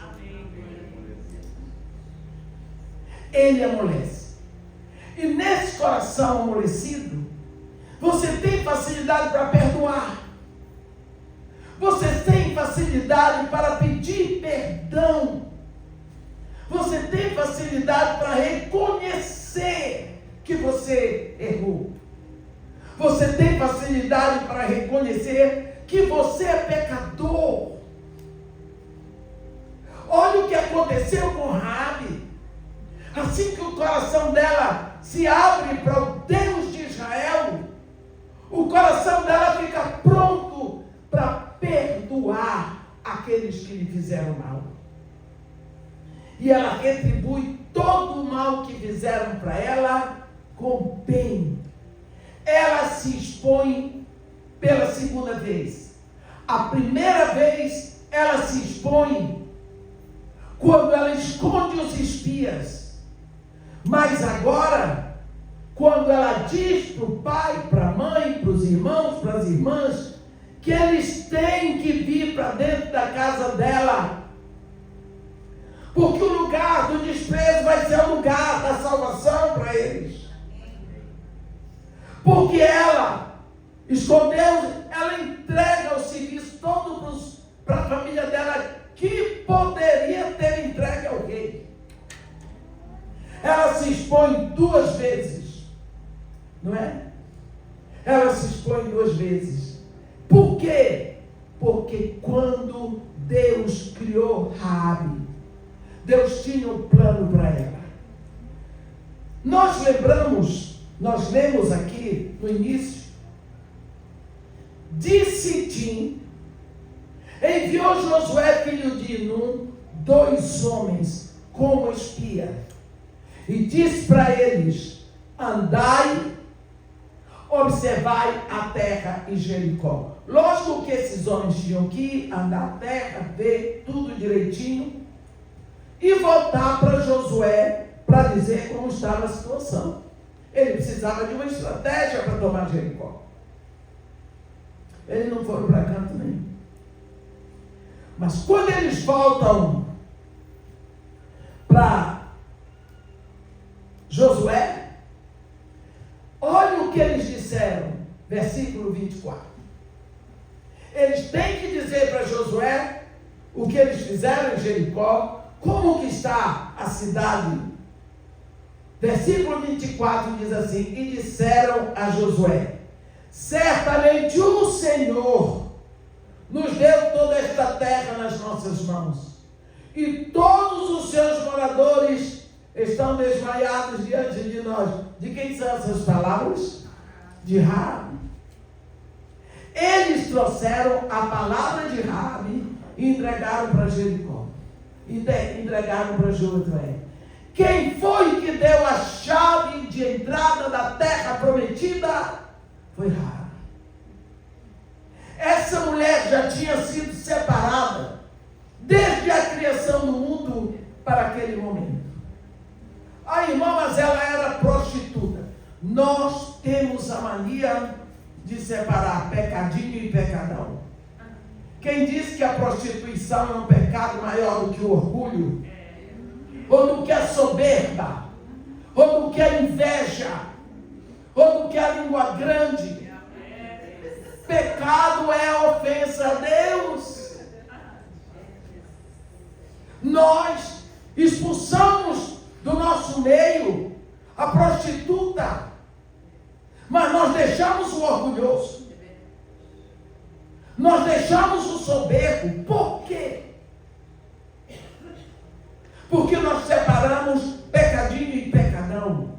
Ele amolece. E nesse coração amolecido, você tem facilidade para perdoar. Você tem facilidade para pedir perdão. Você tem facilidade para reconhecer que você errou. Você tem facilidade para reconhecer que você é pecador. Olha o que aconteceu com Raabe. Assim que o coração dela se abre para o Deus de Israel, o coração dela fica pronto para perdoar aqueles que lhe fizeram mal. E ela retribui todo o mal que fizeram para ela com bem. Ela se expõe pela segunda vez. A primeira vez ela se expõe quando ela esconde os espias. Mas agora, quando ela diz para o pai, para a mãe, para os irmãos, para as irmãs, que eles têm que vir para dentro da casa dela, porque o lugar do desprezo vai ser o lugar da salvação para eles. Porque ela escondeu, ela entrega o serviço todo para a família dela. Que poder ela se expõe 2 vezes. Não é? Ela se expõe 2 vezes. Por quê? Porque quando Deus criou Raabe, Deus tinha um plano para ela. Nós lemos aqui no início, de Sitim, enviou Josué, filho de Nun, 2 homens como espia, e disse para eles: andai, observai a terra e Jericó. Lógico que esses homens tinham que andar a terra, ver tudo direitinho, e voltar para Josué para dizer como estava a situação. Ele precisava de uma estratégia para tomar Jericó. Eles não foram para canto nenhum. Mas quando eles voltam para Josué, olha o que eles disseram, versículo 24. Eles têm que dizer para Josué o que eles fizeram em Jericó, como que está a cidade. Versículo 24 diz assim: e disseram a Josué: certamente o Senhor nos deu toda esta terra nas nossas mãos, e todos os seus moradores estão desmaiados diante de nós. De quem são essas palavras? De Raabe. Eles trouxeram a palavra de Raabe e entregaram para Jericó, e entregaram para Josué. Quem foi que deu a chave de entrada da terra prometida? Foi Raabe. Essa mulher já tinha sido separada desde a criação do mundo para aquele momento. A irmã, mas ela era prostituta. Nós temos a mania de separar pecadinho e pecadão. Quem diz que a prostituição é um pecado maior do que o orgulho, ou do que a soberba, ou do que a inveja, ou do que a língua grande? Pecado é ofensa a Deus. Nós expulsamos do nosso meio a prostituta, mas nós deixamos o orgulhoso, nós deixamos o soberbo. Por quê? Porque nós separamos pecadinho e pecadão.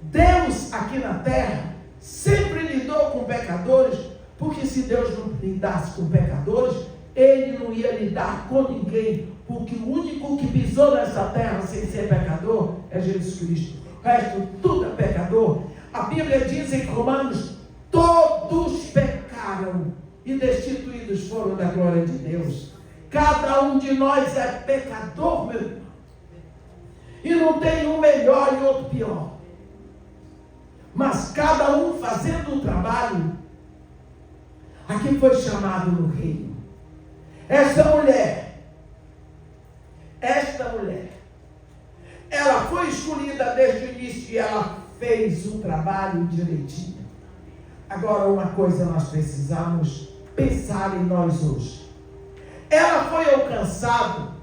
Deus aqui na terra sempre lidou com pecadores, porque se Deus não lidasse com pecadores, Ele não ia lidar com ninguém, porque o único que pisou nessa terra sem ser pecador é Jesus Cristo. O resto tudo é pecador. A Bíblia diz em Romanos: todos pecaram e destituídos foram da glória de Deus. Cada um de nós é pecador, meu irmão. E não tem um melhor e outro pior. Mas cada um fazendo um trabalho. Aqui foi chamado no reino. Esta mulher, ela foi escolhida desde o início e ela fez o trabalho direitinho. Agora, uma coisa nós precisamos pensar em nós hoje. Ela foi alcançada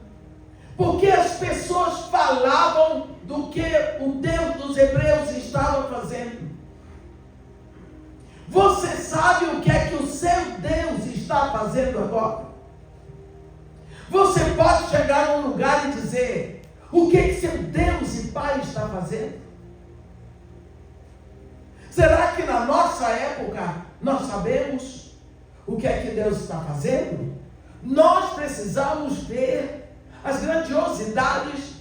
porque as pessoas falavam do que o Deus dos Hebreus estava fazendo. Você sabe o que é que o seu Deus está fazendo agora? Você pode chegar a um lugar e dizer: o que é que seu Deus e Pai está fazendo? Será que na nossa época nós sabemos o que é que Deus está fazendo? Nós precisamos ver as grandiosidades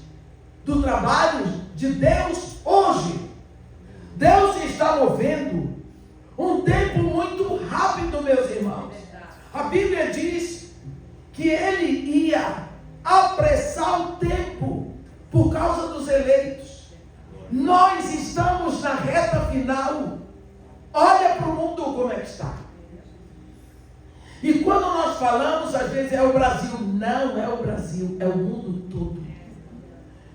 do trabalho de Deus hoje. Deus está movendo um tempo muito rápido, meus irmãos. A Bíblia diz que Ele ia apressar o tempo por causa dos eleitos. Nós estamos na reta final. Olha para o mundo como é que está. E quando nós falamos, às vezes é o Brasil. Não é o Brasil, é o mundo todo.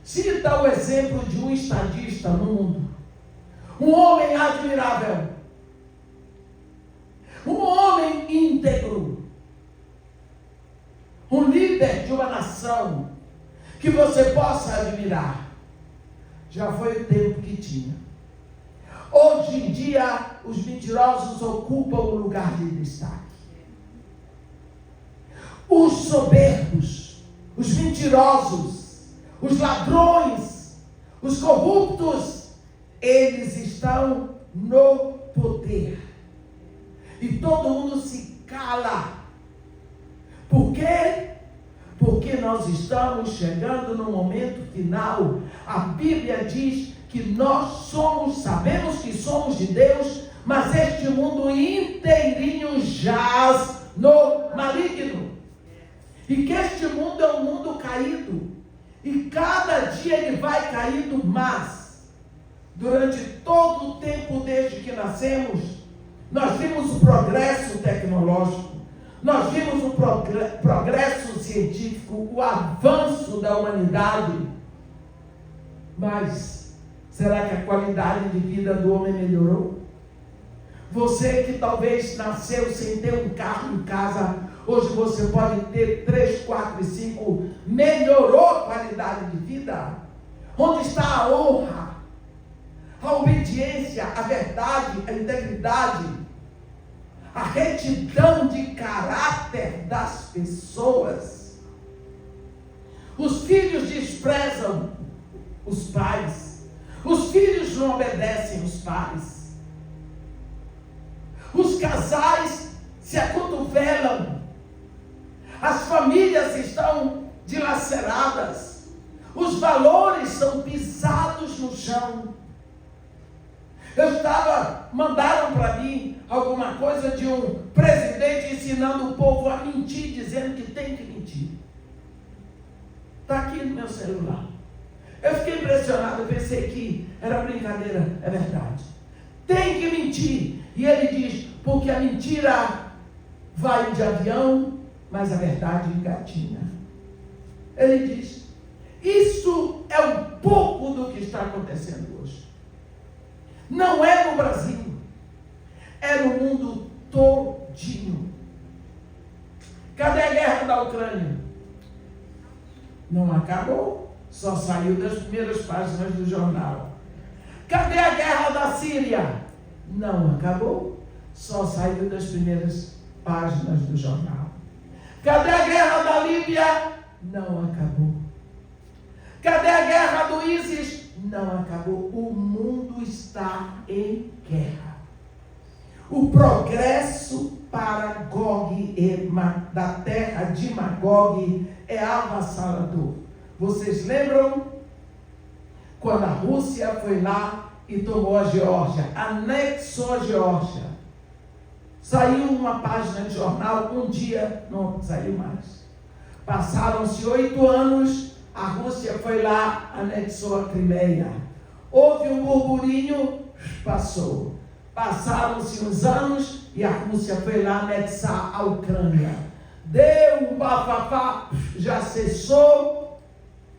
Cita o exemplo de um estadista no mundo. Um homem admirável. Um homem íntegro. Um líder de uma nação que você possa admirar. já foi o tempo que tinha. Hoje em dia, os mentirosos ocupam o lugar de destaque. Os soberbos, os mentirosos, os ladrões, os corruptos, eles estão no poder. E todo mundo se cala. Por quê? Porque nós estamos chegando no momento final. A Bíblia diz que nós sabemos que somos de Deus, mas este mundo inteirinho jaz no maligno. E que este mundo é um mundo caído. E cada dia ele vai caindo mais. Durante todo o tempo desde que nascemos, nós vimos o progresso tecnológico, nós vimos o progresso científico, o avanço da humanidade. Mas será que a qualidade de vida do homem melhorou? Você que talvez nasceu sem ter um carro em casa, hoje você pode ter 3, 4 e 5. Melhorou a qualidade de vida? Onde está a honra, a obediência, a verdade, a integridade, a retidão de caráter das pessoas? Os filhos desprezam os pais. Os filhos não obedecem os pais. Os casais se acotovelam. As famílias estão dilaceradas. Os valores são pisados no chão. Mandaram para mim alguma coisa de um presidente ensinando o povo a mentir, dizendo que tem que mentir. Está aqui no meu celular. Eu fiquei impressionado, eu pensei que era brincadeira, é verdade. Tem que mentir. E ele diz, porque a mentira vai de avião, mas a verdade engatinha. Ele diz, isso é um pouco do que está acontecendo hoje. Não é no Brasil, é no mundo todinho. Cadê a guerra da Ucrânia? Não acabou. Só saiu das primeiras páginas do jornal. Cadê a guerra da Síria? Não acabou. Só saiu das primeiras páginas do jornal. Cadê a guerra da Líbia? Não acabou. Cadê a guerra do ISIS? Não acabou. O mundo está em guerra. O progresso para Gog da terra de Magog é avassalador. Vocês lembram? Quando a Rússia foi lá e tomou a Geórgia, anexou a Geórgia. Saiu uma página de jornal, um dia, não saiu mais. Passaram-se 8 anos, a Rússia foi lá, anexou a Crimeia. Houve um burburinho, passou. Passaram-se uns anos e a Rússia foi lá anexar a Ucrânia. Deu um bafafá, já cessou.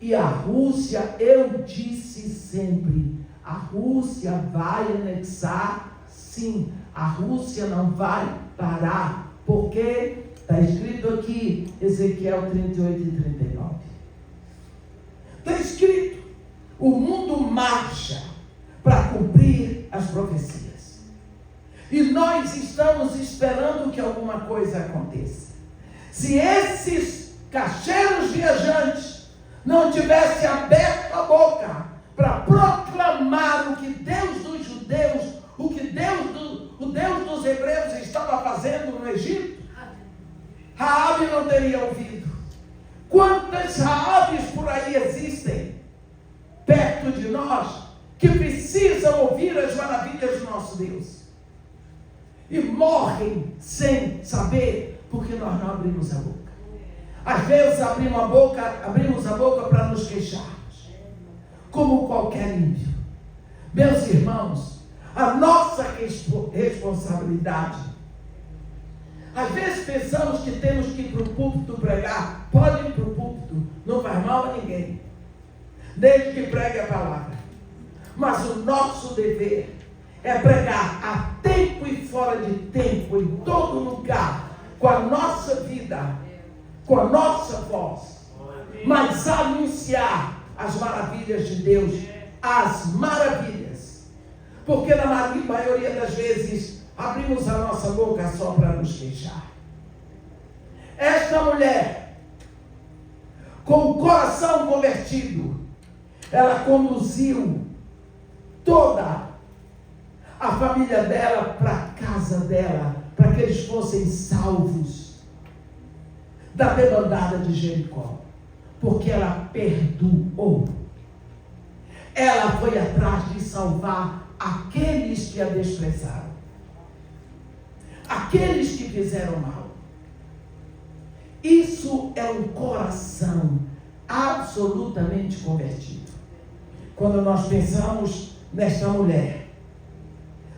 E a Rússia, eu disse sempre, a Rússia vai anexar, sim. A Rússia não vai parar, porque está escrito aqui, Ezequiel 38 e 39. Está escrito, o mundo marcha para cumprir as profecias. E nós estamos esperando que alguma coisa aconteça. Se esses cacheiros viajantes não tivesse aberto a boca para proclamar o que Deus dos judeus, o Deus dos hebreus estava fazendo no Egito, Raabe não teria ouvido. Quantas Raabes por aí existem perto de nós que precisam ouvir as maravilhas do nosso Deus e morrem sem saber porque nós não abrimos a boca. Às vezes abrimos a boca para nos queixarmos, como qualquer ímpio. Meus irmãos, a nossa responsabilidade. Às vezes pensamos que temos que ir para o púlpito pregar. Pode ir para o púlpito, não faz mal a ninguém, desde que pregue a palavra. Mas o nosso dever é pregar a tempo e fora de tempo, em todo lugar, com a nossa vida, com a nossa voz, mas anunciar as maravilhas de Deus as maravilhas. Porque na maioria das vezes abrimos a nossa boca só para nos queixar. Esta mulher, com o coração convertido, ela conduziu toda a família dela para a casa dela, para que eles fossem salvos da debandada de Jericó, porque ela perdoou. Ela foi atrás de salvar aqueles que a desprezaram, aqueles que fizeram mal. Isso é um coração absolutamente convertido. Quando nós pensamos nesta mulher,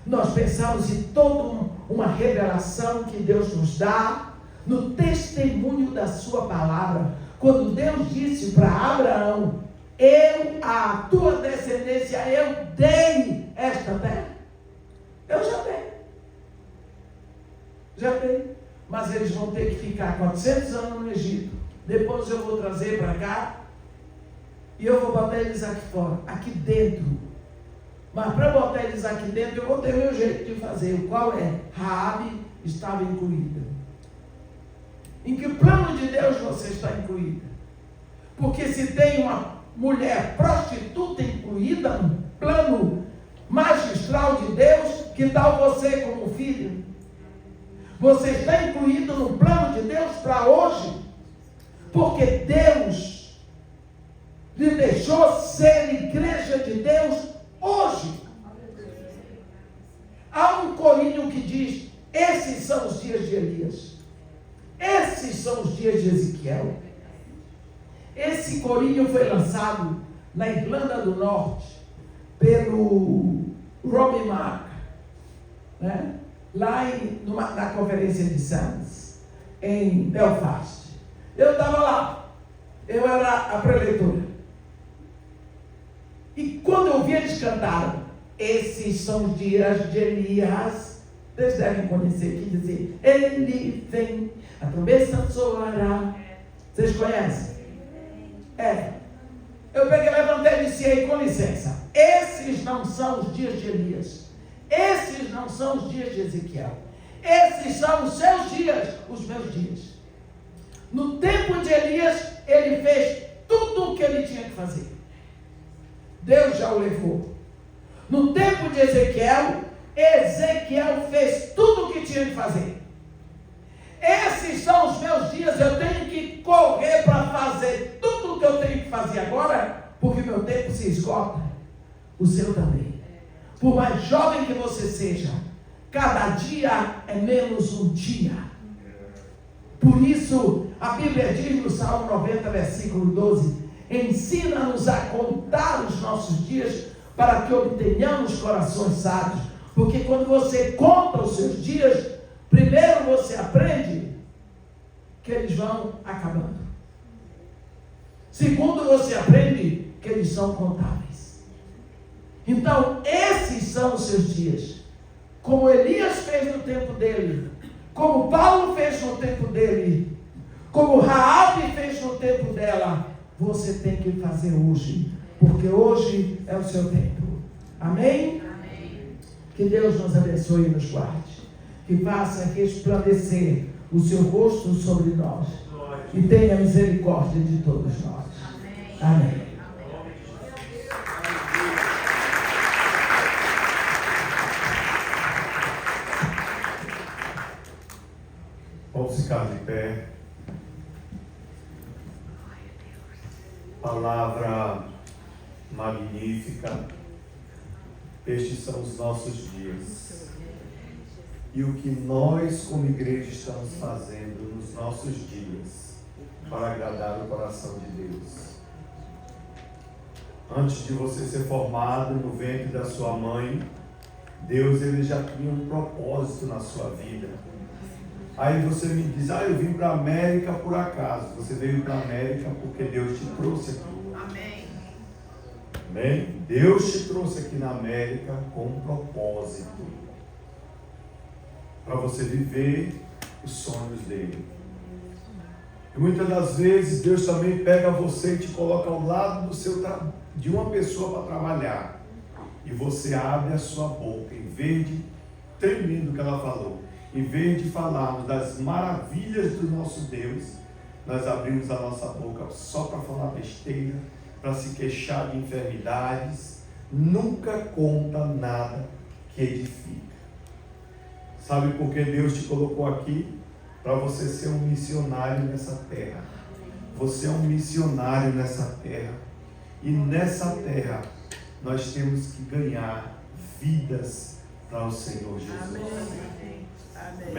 nós pensamos em toda uma revelação que Deus nos dá no testemunho da sua palavra. Quando Deus disse para Abraão: eu, a tua descendência, eu dei esta terra. Eu já dei. Já dei. Mas eles vão ter que ficar 400 anos no Egito. Depois eu vou trazer para cá. E eu vou botar eles aqui fora, aqui dentro. Mas para botar eles aqui dentro, eu vou ter o meu jeito de fazer. O qual é? Raabe estava incluída. Em que plano de Deus você está incluída? Porque se tem uma mulher prostituta incluída no plano magistral de Deus, que tal você como filho? Você está incluído no plano de Deus para hoje? Porque Deus lhe deixou ser igreja de Deus hoje. Há um corinho que diz: esses são os dias de Elias, esses são os dias de Ezequiel. Esse corinho foi lançado na Irlanda do Norte pelo Robbie Mark, né? Lá na conferência de Sams, em Belfast. Eu estava lá, eu era a preletora. E quando eu vi eles cantaram, esses são os dias de Elias, vocês devem conhecer, que dizer, ele vem, a trombeta soará. Vocês conhecem? Eu peguei, levantei e disse: com licença, esses não são os dias de Elias, esses não são os dias de Ezequiel, esses são os seus dias, os meus dias. No tempo de Elias, ele fez tudo o que ele tinha que fazer. Deus já o levou. No tempo de Ezequiel, Ezequiel fez tudo o que tinha que fazer. Esses são os meus dias, eu tenho que correr para fazer tudo o que eu tenho que fazer agora, porque meu tempo se esgota. O seu também. Por mais jovem que você seja, cada dia é menos um dia. Por isso, a Bíblia diz no Salmo 90, versículo 12: ensina-nos a contar os nossos dias, para que obtenhamos corações sábios. Porque quando você conta os seus dias, primeiro você aprende que eles vão acabando. Segundo, você aprende que eles são contáveis. Então, esses são os seus dias. Como Elias fez no tempo dele, como Paulo fez no tempo dele, como Raabe fez no tempo dela, você tem que fazer hoje, porque hoje é o seu tempo. Amém? Amém. Que Deus nos abençoe e nos guarde, que faça resplandecer o seu rosto sobre nós e tenha misericórdia de todos nós. Amém. Amém. Vamos ficar de pé. Palavra magnífica. Estes são os nossos dias. E o que nós, como igreja, estamos fazendo nos nossos dias para agradar o coração de Deus. Antes de você ser formado no ventre da sua mãe, Deus ele já tinha um propósito na sua vida. Aí você me diz: eu vim para a América por acaso. Você veio para a América porque Deus te trouxe aqui. Amém. Amém? Deus te trouxe aqui na América com um propósito. Para você viver os sonhos dele. E muitas das vezes Deus também pega você e te coloca ao lado de uma pessoa para trabalhar. E você abre a sua boca, em vez de, tremendo o que ela falou, em vez de falarmos das maravilhas do nosso Deus, nós abrimos a nossa boca só para falar besteira, para se queixar de enfermidades, nunca conta nada que edifica. Sabe por que Deus te colocou aqui? Para você ser um missionário nessa terra. Você é um missionário nessa terra. E nessa terra nós temos que ganhar vidas para o Senhor Jesus. Amém. Amém.